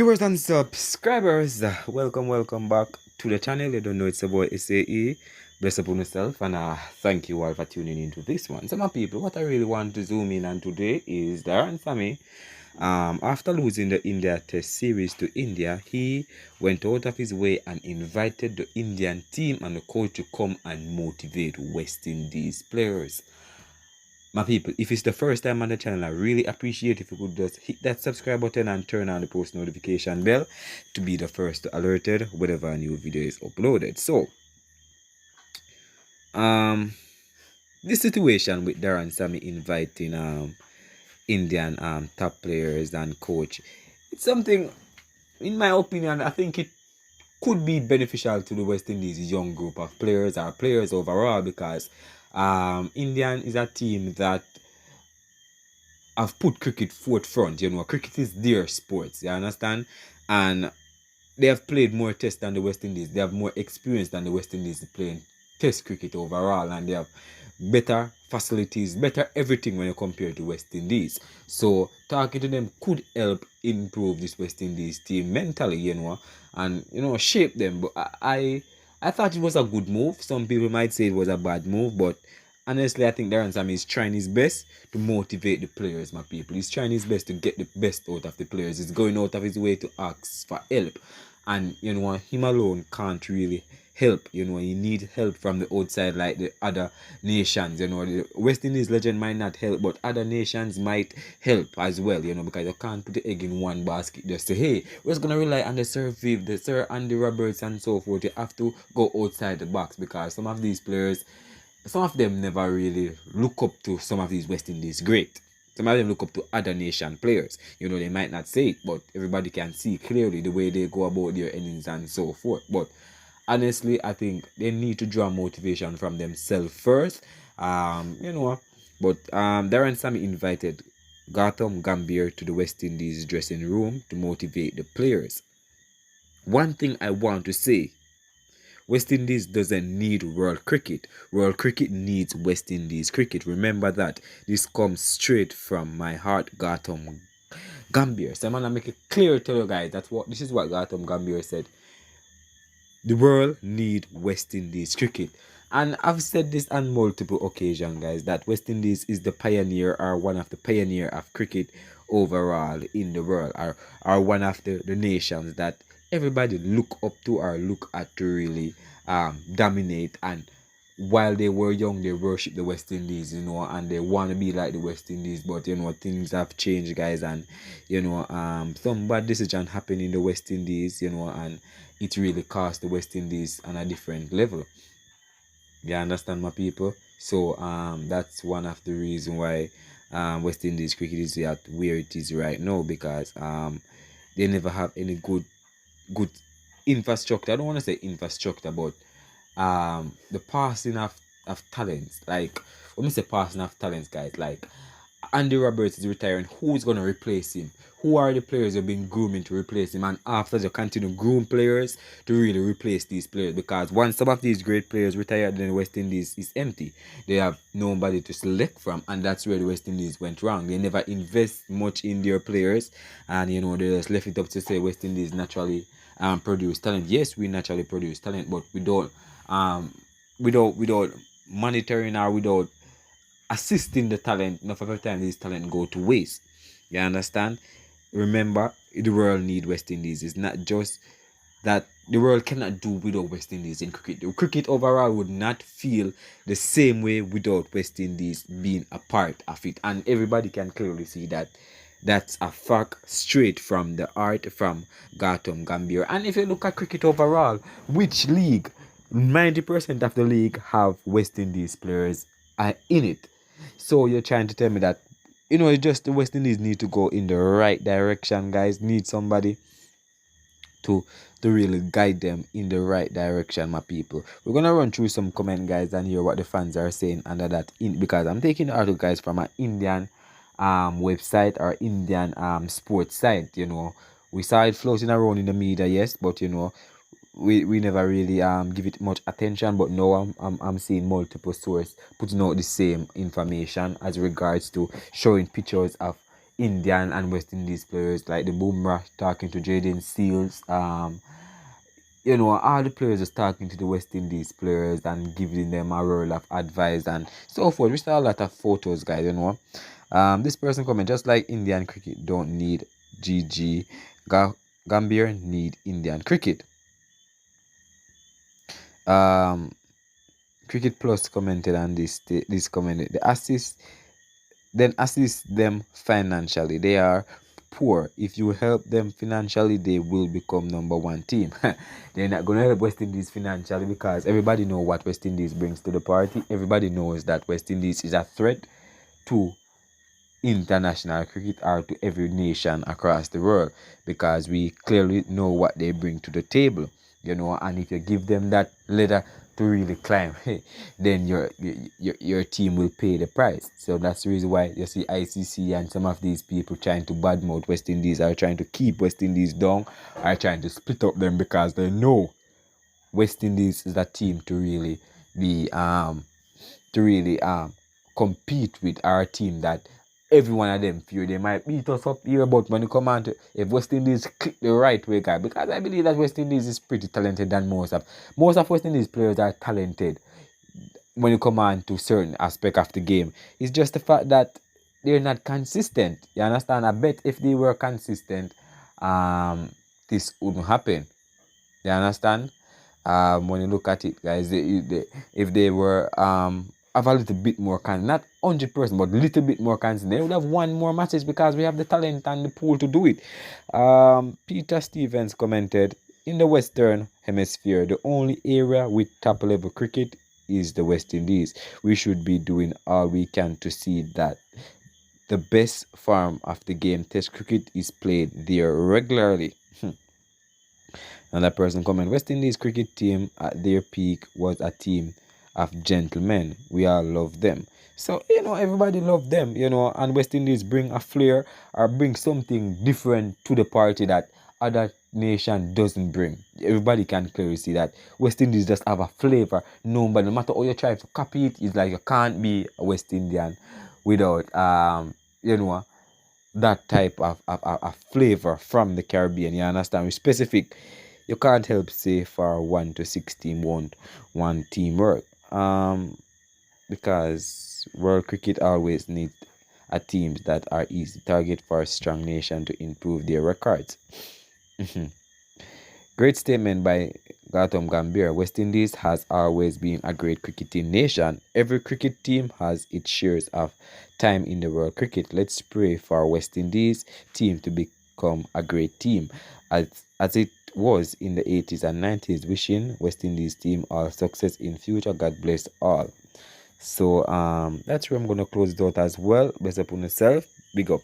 Viewers and subscribers, welcome back to the channel. You don't know it's a boy SAE. Bless upon yourself and thank you all for tuning into this one. So my people, what I really want to zoom in on today is Darren Sammy. After losing the India Test series to India, he went out of his way and invited the Indian team and the coach to come and motivate West Indies players. My people, if it's the first time on the channel, I really appreciate if you could just hit that subscribe button and turn on the post notification bell to be the first to alerted whenever a new video is uploaded. So, this situation with Darren Sammy inviting Indian top players and coach, it's something, in my opinion, I think it could be beneficial to the West Indies young group of players or players overall, because Indian is a team that have put cricket forefront. Cricket is their sports, you understand? And they have played more tests than the West Indies. They have more experience than the West Indies playing test cricket overall, and they have better facilities, better everything when you compare to West Indies. So talking to them could help improve this West Indies team mentally, and shape them. But I thought it was a good move. Some people might say it was a bad move, but honestly, I think Darren Sammy is trying his best to motivate the players, my people. He's trying his best to get the best out of the players. He's going out of his way to ask for help. And, him alone can't really help. He need help from the outside like the other nations. The West Indies legend might not help, but other nations might help as well, because you can't put the egg in one basket. Just say, hey, we're just going to rely on the Sir Viv, the Sir Andy Roberts and so forth. You have to go outside the box, because some of these players, some of them never really look up to some of these West Indies great. Some of them look up to other nation players. They might not say it, but everybody can see clearly the way they go about their innings and so forth. But honestly, I think they need to draw motivation from themselves first. But Darren Sammy invited Gautam Gambhir to the West Indies dressing room to motivate the players. One thing I want to say, West Indies doesn't need world cricket. World cricket needs West Indies cricket. Remember that. This comes straight from my heart, Gautam Gambhir. So I'm gonna make it clear to you guys that this is what Gautam Gambhir said. The world need West Indies cricket. And I've said this on multiple occasions, guys, that West Indies is the pioneer, or one of the pioneer of cricket overall in the world, or one of the nations that everybody look up to or look at to really dominate. And while they were young, they worship the West Indies, and they want to be like the West Indies. But things have changed, guys, and some bad decision happened in the West Indies, and it really cost the West Indies on a different level. You understand, my people? So that's one of the reasons why West Indies cricket is at where it is right now, because they never have any good infrastructure. I don't want to say infrastructure, but the passing of talents. Like, when we say passing of talents, guys, like Andy Roberts is retiring, who's going to replace him? Who are the players who have been grooming to replace him? And after, you continue groom players to really replace these players, because once some of these great players retire, then the West Indies is empty. They have nobody to select from, and that's where the West Indies went wrong. They never invest much in their players, and they just left it up to say West Indies naturally produce talent. Yes, we naturally produce talent, but without monitoring or without assisting the talent, enough of the time these talent go to waste. You understand? Remember, the world need West Indies. It's not just that the world cannot do without West Indies in cricket. The cricket overall would not feel the same way without West Indies being a part of it. And everybody can clearly see that. That's a fact straight from the art from Gautam Gambhir. And if you look at cricket overall, which league? 90% of the league have West Indies players in it. So you're trying to tell me that it's just the West Indies need to go in the right direction, guys. Need somebody to really guide them in the right direction, my people. We're gonna run through some comment, guys, and hear what the fans are saying under that, because I'm taking the article, guys, from an Indian website or Indian sports site. We saw it floating around in the media, yes, but we never really give it much attention. But now I'm seeing multiple sources putting out the same information as regards to showing pictures of Indian and West Indies players, like the Boomerang talking to Jaden Seals. All the players is talking to the West Indies players and giving them a role of advice and so forth. We saw a lot of photos, guys. This person comment, just like Indian cricket don't need GG, Gambia need Indian cricket. Cricket Plus commented on this comment. The assist them financially. They are poor. If you help them financially, they will become number one team. They're not gonna help West Indies financially because everybody know what West Indies brings to the party. Everybody knows that West Indies is a threat to international cricket or to every nation across the world because we clearly know what they bring to the table, and if you give them that ladder to really climb, then your team will pay the price. So that's the reason why you see ICC and some of these people trying to badmouth West Indies, are trying to keep West Indies down, are trying to split up them because they know West Indies is a team to really be to really compete with our team that every one of them fear they might beat us up here, but when you come on to if West Indies click the right way, guy, because I believe that West Indies is pretty talented than most of West Indies players are talented when you come on to certain aspect of the game. It's just the fact that they're not consistent. You understand? I bet if they were consistent, this wouldn't happen. You understand? When you look at it, guys, if they were have a little bit more not 100%, but a little bit more consistent, they would have won more matches because we have the talent and the pool to do it. Peter Stevens commented, in the Western Hemisphere, the only area with top level cricket is the West Indies. We should be doing all we can to see that the best form of the game, Test cricket, is played there regularly. Another person comment, West Indies cricket team at their peak was a team of gentlemen. We all love them. So, everybody love them, and West Indies bring a flair or bring something different to the party that other nation doesn't bring. Everybody can clearly see that West Indies just have a flavor. No matter how you try to copy it, it's like you can't be a West Indian without that type of flavor from the Caribbean. You understand? With specific, you can't help say for 1 to 16 one teamwork. Because world cricket always needs a teams that are easy target for a strong nation to improve their records. Great statement by Gautam Gambhir. West Indies has always been a great cricketing nation. Every cricket team has its shares of time in the world cricket. Let's pray for West Indies team to become a great team, as it was in the 80s and 90s. Wishing West Indies team all success in future. God bless all. So that's where I'm gonna close it out as well. Best up on yourself. Big up.